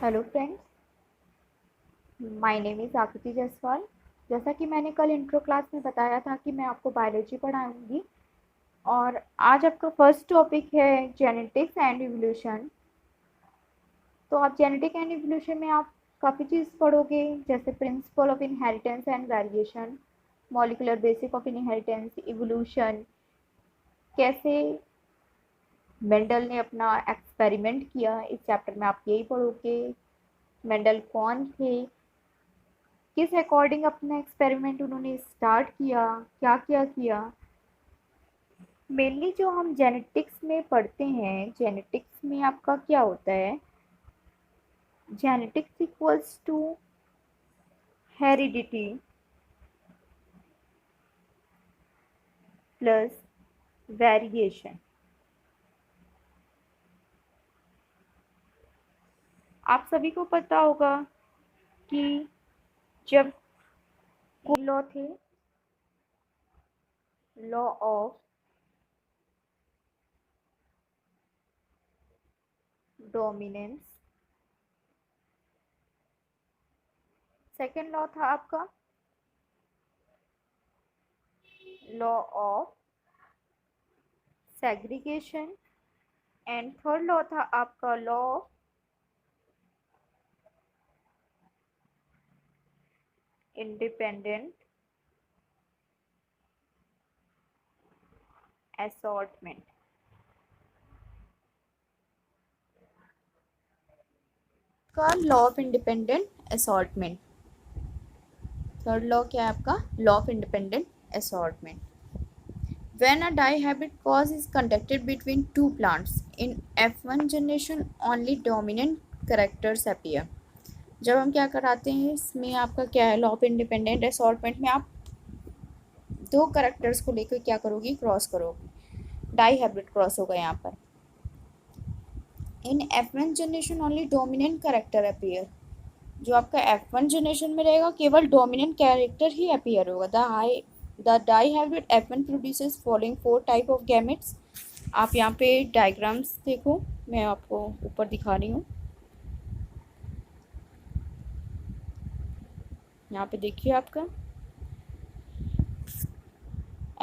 Hello friends, my name is आकृति जायसवाल। जैसा कि मैंने कल इंट्रो क्लास में बताया था कि मैं आपको बायोलॉजी पढ़ाऊंगी और आज आपका फर्स्ट टॉपिक है जेनेटिक्स एंड इवोल्यूशन। तो आप जेनेटिक एंड इवोल्यूशन में आप काफ़ी चीज़ पढ़ोगे, जैसे principle of inheritance and variation, molecular basic of inheritance, evolution, कैसे मेंडल ने अपना एक्सपेरिमेंट किया। इस चैप्टर में आप यही पढ़ोगे। मेंडल कौन थे, किस अकॉर्डिंग अपना एक्सपेरिमेंट उन्होंने स्टार्ट किया, क्या क्या किया। मेनली जो हम जेनेटिक्स में पढ़ते हैं, जेनेटिक्स में आपका क्या होता है, genetics equals to heredity plus variation. आप सभी को पता होगा कि जब लॉ थे, law of dominance, second law था आपका law of segregation and third law था आपका लॉ ऑफ इंडिपेंडेंट असॉर्टमेंट। का law of independent assortment, third law क्या है आपका, law of independent assortment. When a dihybrid cross is conducted between two plants in F1 generation, only dominant characters appear. जब हम क्या कराते हैं इसमें आपका क्या है, लॉ ऑफ इंडिपेंडेंट असॉर्टमेंट में आप दो करेक्टर्स को लेकर क्या करोगी, क्रॉस करोगी, डाईहाइब्रिड क्रॉस होगा यहाँ पर। इन F1 generation only dominant character appear, जो आपका F1 जनरेशन में रहेगा केवल डोमिनेंट कैरेक्टर ही अपीयर होगा। The dihybrid F1 produces following 4 type of gametes. आप यहाँ पे डायग्राम्स देखो, मैं आपको ऊपर दिखा रही हूँ, यहाँ पे देखिए आपका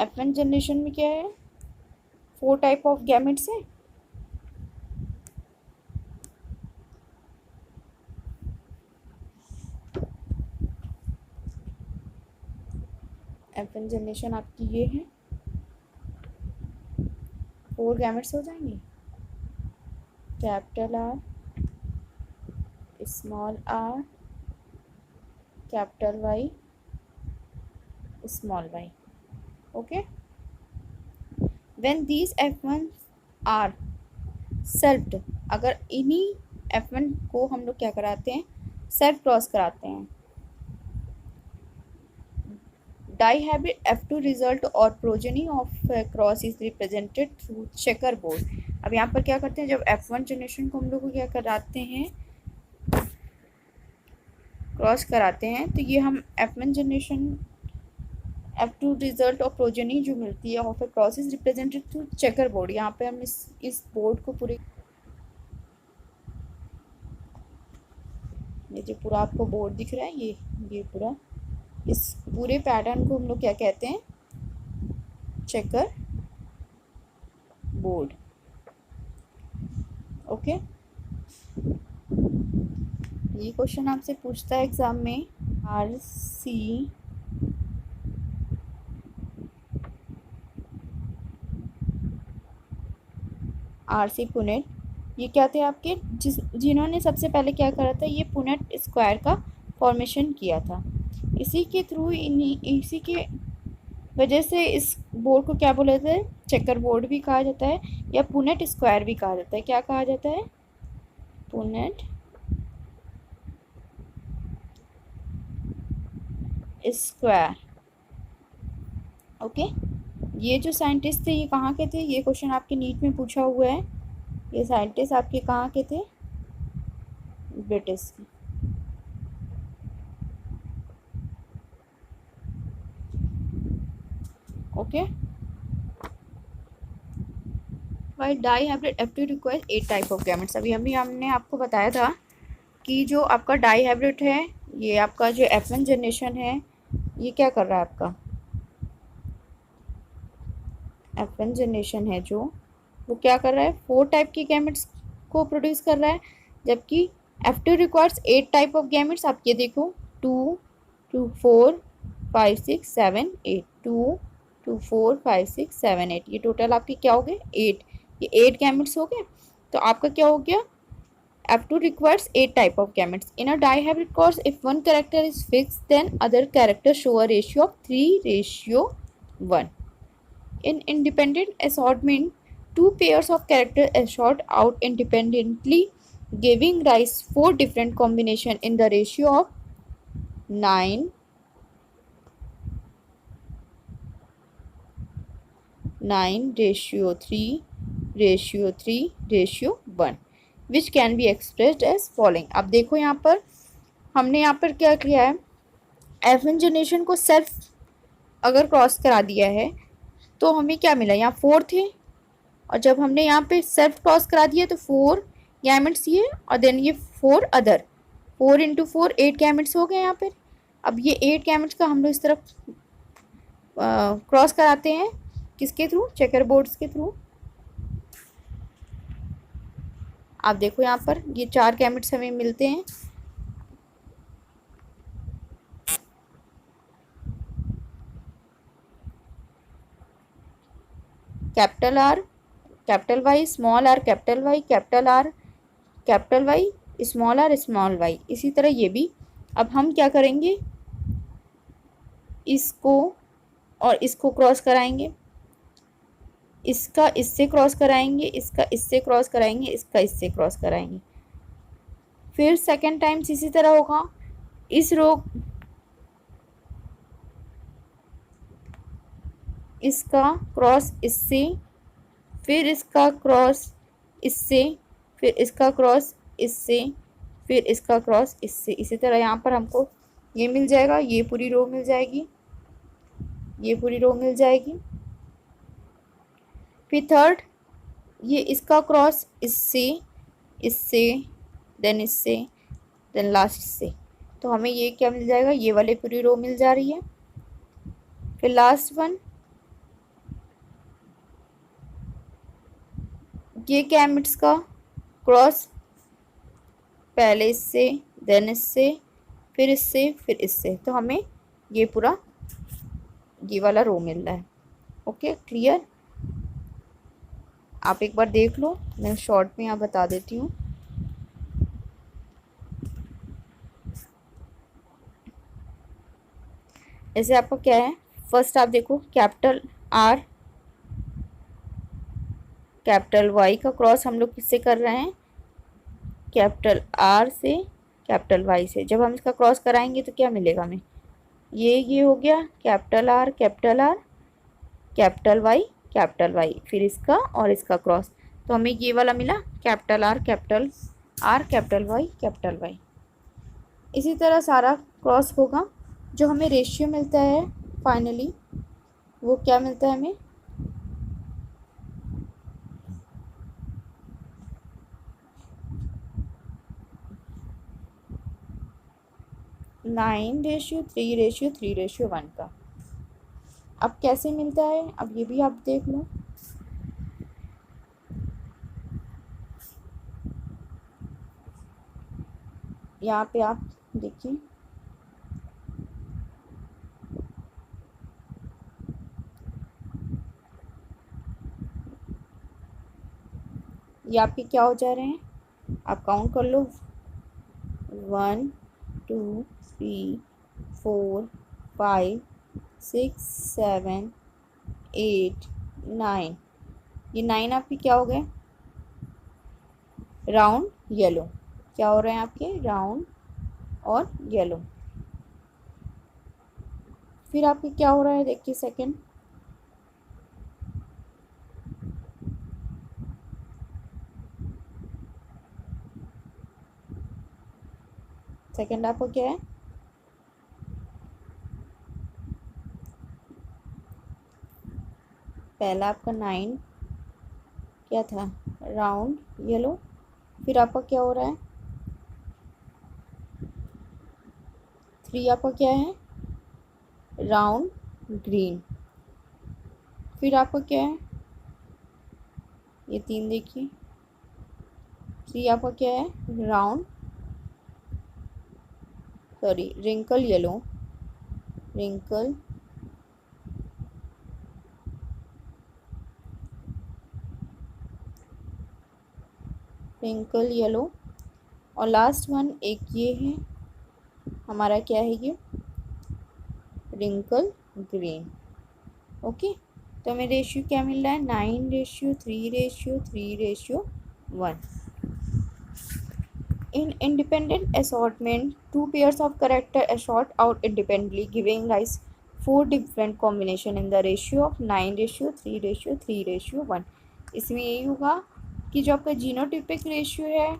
F1 जनरेशन में क्या है, 4 टाइप ऑफ गैमेट्स है। F1 जनरेशन आपकी ये है, 4 गैमेट्स हो जाएंगे, capital R, small R, capital Y, small Y. Okay, when these F1 are selfed, अगर इन्हीं F1 को हम लोग क्या कराते हैं, सेल्फ क्रॉस कराते हैं, डाईहाइब्रिड F2 रिजल्ट और progeny of cross is represented through checker board. अब यहाँ पर क्या करते हैं, जब F1 जनरेशन को हम लोग को क्या कराते हैं, क्रॉस कराते हैं, तो ये हम F1 जनरेशन F2 रिजल्ट और प्रोजेनी जो मिलती है of A cross is represented through checker board. यहाँ पे हम इस बोर्ड को पूरे, ये जो पूरा आपको बोर्ड दिख रहा है, ये पूरा, इस पूरे पैटर्न को हम लोग क्या कहते हैं, चेकर बोर्ड। ओके, ये क्वेश्चन आपसे पूछता है एग्जाम में, आर सी पुनेट, ये क्या थे आपके, जिन्होंने सबसे पहले क्या करा था, ये पुनेट स्क्वायर का फॉर्मेशन किया था। इसी के थ्रू, इसी के वजह से इस बोर्ड को क्या बोला जाता है, चेकर बोर्ड भी कहा जाता है या पुनेट स्क्वायर भी कहा जाता है। क्या कहा जाता है, पुनेट स्क्वायर। ओके, ये जो साइंटिस्ट थे ये कहाँ के थे, ये क्वेश्चन आपके नीट में पूछा हुआ है। ये साइंटिस्ट आपके कहाँ के थे, ब्रिटिश के। Okay, while dihybrid F2 requires 8 type of gametes. अभी हमने आपको बताया था कि जो आपका डाई हाइब्रिड है, ये आपका जो F1 जनरेशन है, ये क्या कर रहा है आपका F1 जनरेशन है जो, वो क्या कर रहा है, 4 टाइप की गैमेट्स को प्रोड्यूस कर रहा है, जबकि F2 requires 8 type of gametes. आप ये देखो 2 2 4 5 6 7 8, 2 2 4 5 6 7 8, ये टोटल आपके क्या हो गए 8, ये 8 गैमेट्स हो गए। तो आपका क्या हो गया, F2 requires 8 type of gametes. In a dihybrid course, if one character is fixed, then other characters show a ratio of 3:1. In independent assortment, two pairs of characters assort out independently, giving rise 4 different combination in the ratio of 9, 9:3:1, which can be expressed as following. अब देखो यहाँ पर हमने यहाँ पर क्या किया है, F1 जनरेशन को सेल्फ अगर क्रॉस करा दिया है तो हमें क्या मिला, यहाँ 4 थे, और जब हमने यहाँ पे सेल्फ क्रॉस करा दिया तो 4 गैमेट्स ये, और देन ये 4 अदर, 4 इंटू 4 8 गैमेट्स हो गए यहाँ पर। अब ये 8 गैमेट्स का हम लोग इस तरफ क्रॉस कराते हैं, किसके थ्रू, चेकर बोर्ड्स के थ्रू। आप देखो यहाँ पर ये 4 गैमेट्स हमें मिलते हैं, capital R capital Y, small R capital Y, capital R capital Y, small R small Y. इसी तरह ये भी। अब हम क्या करेंगे, इसको और इसको क्रॉस कराएंगे, इसका इससे क्रॉस कराएंगे, इसका इससे क्रॉस कराएंगे, इसका इससे क्रॉस कराएंगे। फिर सेकेंड टाइम्स इसी तरह होगा, इस रो इसका क्रॉस इससे, फिर इसका क्रॉस इससे, फिर इसका क्रॉस इससे, फिर इसका क्रॉस इससे। इसी तरह यहाँ पर हमको ये मिल जाएगा, ये पूरी रो मिल जाएगी, ये पूरी रो मिल जाएगी। फिर थर्ड, ये इसका क्रॉस इससे, इससे, देन इससे, देन लास्ट से, तो हमें ये क्या मिल जाएगा, ये वाले पूरी रो मिल जा रही है। फिर लास्ट वन, ये गैमेट्स का क्रॉस पहले इससे, देन इससे, फिर इससे, फिर इससे, तो हमें ये पूरा ये वाला रो मिल रहा है। Okay, clear. आप एक बार देख लो, मैं शॉर्ट में यहाँ बता देती हूँ। ऐसे आपका क्या है, फर्स्ट आप देखो कैपिटल आर कैपिटल वाई का क्रॉस हम लोग किससे कर रहे हैं, कैपिटल आर से कैपिटल वाई से। जब हम इसका क्रॉस कराएंगे तो क्या मिलेगा हमें, ये हो गया कैपिटल आर कैपिटल वाई, फिर इसका और इसका क्रॉस, तो हमें ये वाला मिला कैपिटल आर कैपिटल वाई। इसी तरह सारा क्रॉस होगा। जो हमें रेशियो मिलता है फाइनली, वो क्या मिलता है हमें, 9:3:3:1 का। अब कैसे मिलता है, अब ये भी आप देख लो। यहाँ पे आप देखिए, ये आपके क्या हो जा रहे हैं, आप काउंट कर लो, 1 2 3 4 5 6 7 8 9, ये 9 आपके क्या हो गए, राउंड येलो। क्या हो रहे हैं आपके, राउंड और येलो। फिर आपके क्या हो रहा है, देखिए सेकंड, सेकंड आपका क्या है, पहला आपका 9 क्या था, राउंड येलो। फिर आपका क्या हो रहा है, 3 आपका क्या है, राउंड ग्रीन। फिर आपका क्या है, ये 3 देखिए, 3 आपका क्या है, round wrinkle yellow, wrinkle wrinkle yellow. और लास्ट वन एक ये है हमारा, क्या है ये, रिंकल ग्रीन। ओके, तो हमें रेशियो क्या मिल रहा है, 9:3:3:1। In independent assortment, two pairs of character assort out independently, giving rise 4 different combination in the ratio of 9:3:3:1। इसमें यही होगा कि जो आपका जीनोटिपिक रेशियो है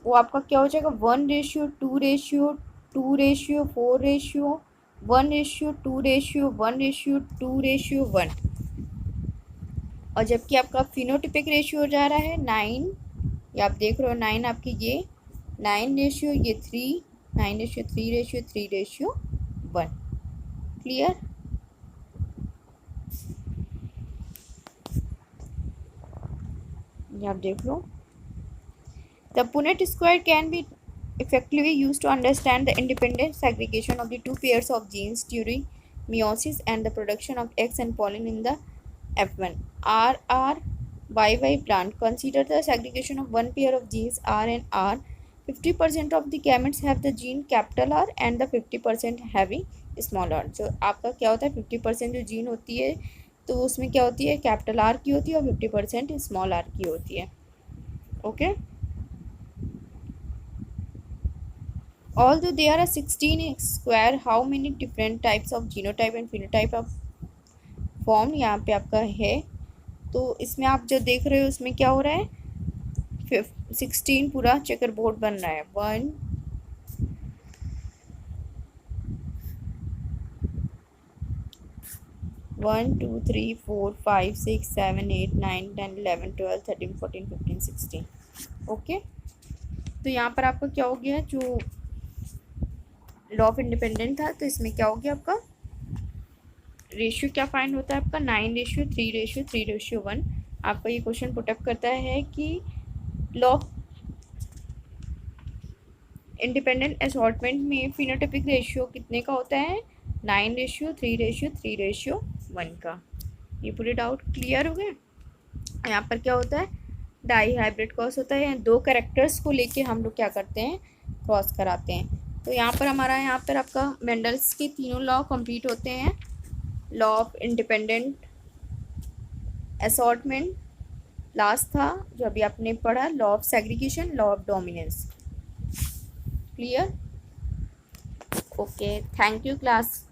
वो आपका क्या हो जाएगा, 1:2:2:4:1:2:1। और जबकि आपका फिनोटिपिक रेशियो हो जा रहा है 9, ये आप देख रहे हो 9 आपकी ये 9:3, 9:3:3:1। क्लियर? ये आप देख लो। The Punnett square can be effectively used to understand the independent segregation of the 2 pairs of genes during meiosis and the production of eggs and pollen in the F1 RRYY plant. Consider the segregation of one pair of genes R and R. 50% of the gametes have the gene capital R and the 50% having small r. जो आपका क्या होता है, 50% जो gene होती है तो उसमें क्या होती है, कैपिटल आर की होती है और 50% स्मॉल आर की होती है। Okay, although there are 16 square, how many different types of genotype and phenotype of form यहाँ पे आपका है। तो इसमें आप जो देख रहे हो उसमें क्या हो रहा है, 16 पूरा चेकर बोर्ड बन रहा है। 1 2 3 4 5 6 7 8 9 10 11 12 13 14 15 16। ओके, तो यहाँ पर आपका क्या हो गया, जो लॉ ऑफ इंडिपेंडेंट था तो इसमें क्या हो गया, आपका रेशियो क्या फाइंड होता है, आपका 9:3:3:1। आपका ये क्वेश्चन पुटअप करता है कि लॉ ऑफ इंडिपेंडेंट असॉर्टमेंट में फिनोटिपिक रेशियो कितने का होता है, 9:3:3:1 का। ये पूरे डाउट क्लियर हो गए। यहाँ पर क्या होता है, डाई हाइब्रिड क्रॉस होता है, 2 कैरेक्टर्स को लेके हम लोग क्या करते हैं, क्रॉस कराते हैं। तो यहाँ पर हमारा, यहाँ पर आपका मेंडल्स के तीनों लॉ कंप्लीट होते हैं। Law of independent assortment last था जो अभी आपने पढ़ा, law of segregation, law of dominance. Clear? Okay, thank you class.